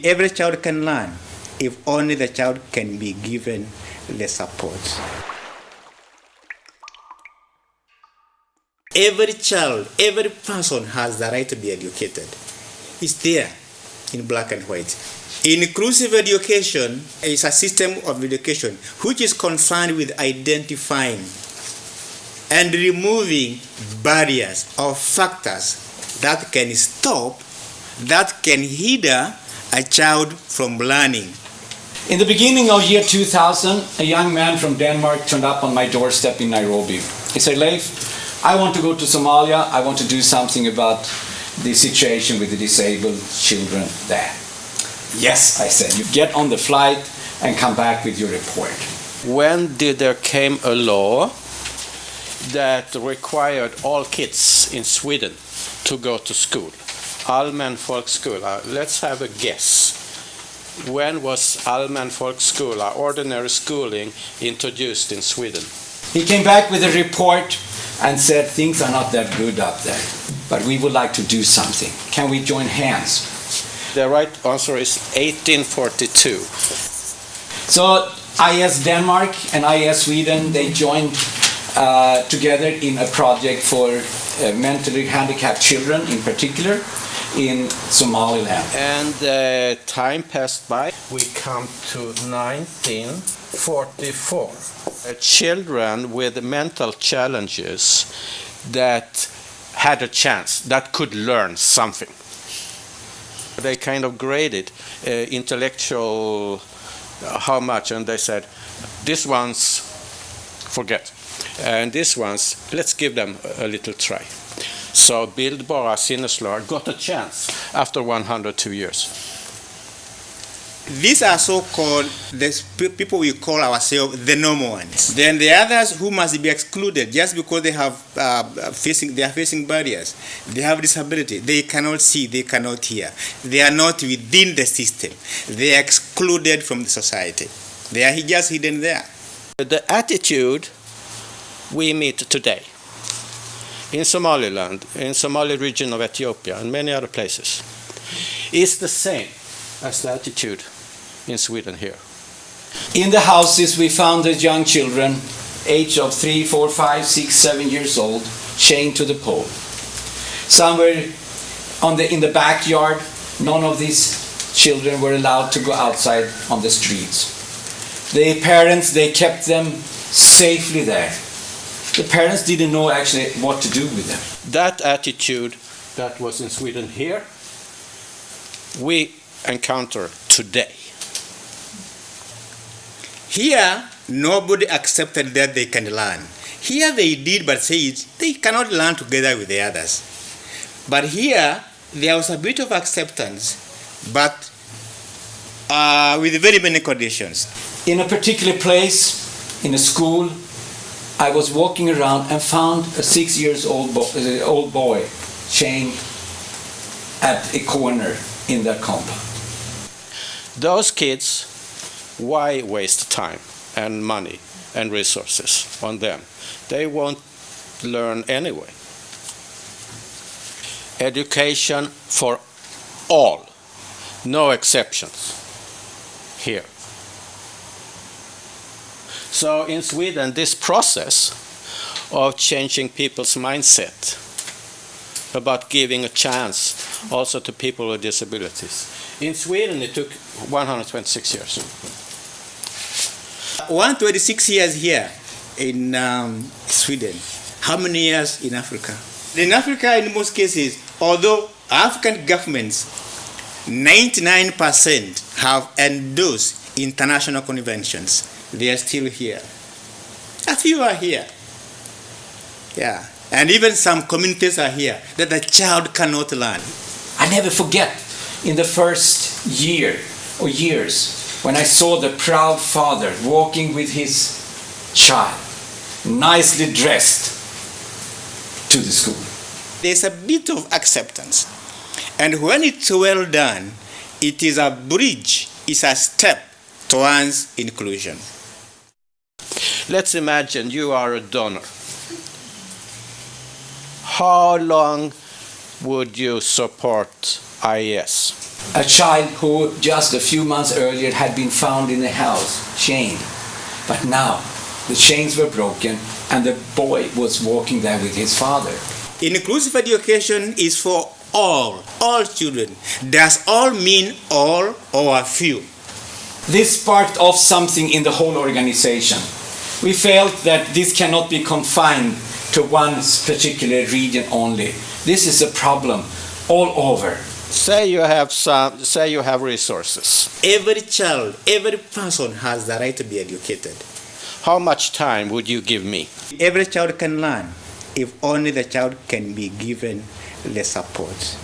Every child can learn if only the child can be given the support. Every child, every person has the right to be educated. It's there in black and white. Inclusive education is a system of education which is concerned with identifying and removing barriers or factors that can stop, that can hinder a child from learning. In the beginning of year 2000, a young man from Denmark turned up on my doorstep in Nairobi. He said, Leif, I want to go to Somalia. I want to do something about the situation with the disabled children there. Yes, I said, you get on the flight and come back with your report. When did there came a law that required all kids in Sweden to go to school? Allmän folkskola. Let's have a guess. When was allmän folkskola, ordinary schooling, introduced in Sweden? He came back with a report and said things are not that good up there, but we would like to do something. Can we join hands? The right answer is 1842. So IS Denmark and IS Sweden, they joined together in a project for mentally handicapped children in particular in Somaliland. And time passed by. We come to 1944. Children with mental challenges that had a chance, that could learn something. They kind of graded intellectual how much, and they said, this one's forget, and this one's, let's give them a little try. So bildbara sinneslag got a chance after 102 years. These are so-called the people we call ourselves the normal ones. Then the others who must be excluded just because they have they are facing barriers. They have disability. They cannot see. They cannot hear. They are not within the system. They are excluded from the society. They are just hidden there. The attitude we meet today in Somaliland, in Somali region of Ethiopia, and many other places, is the same as the attitude in Sweden here. In the houses we found the young children, age of 3, 4, 5, 6, 7 years old, chained to the pole. Somewhere in the backyard, none of these children were allowed to go outside on the streets. The parents, they kept them safely there. The parents didn't know actually what to do with them. That attitude that was in Sweden here, we encounter today. Here, nobody accepted that they can learn. Here they did, but say they cannot learn together with the others. But here, there was a bit of acceptance, but with very many conditions. In a particular place, in a school, I was walking around and found a 6-year-old boy chained at a corner in that compound. Those kids, why waste time and money and resources on them? They won't learn anyway. Education for all, no exceptions here. So in Sweden, this process of changing people's mindset about giving a chance also to people with disabilities. In Sweden, it took 126 years. 126 years here in Sweden. How many years in Africa? In Africa, in most cases, although African governments, 99% have endorsed international conventions, they are still here. A few are here. Yeah. And even some communities are here that the child cannot learn. I never forget in the first year or years when I saw the proud father walking with his child, nicely dressed, to the school. There's a bit of acceptance. And when it's well done, it is a bridge, it's a step towards inclusion. Let's imagine you are a donor. How long would you support IES? A child who just a few months earlier had been found in a house, chained. But now the chains were broken and the boy was walking there with his father. Inclusive education is for all children. Does all mean all or a few? This sparked off something in the whole organization. We felt that this cannot be confined to one particular region only. This is a problem all over. Say you have resources. Every child, every person has the right to be educated. How much time would you give me? Every child can learn if only the child can be given the support.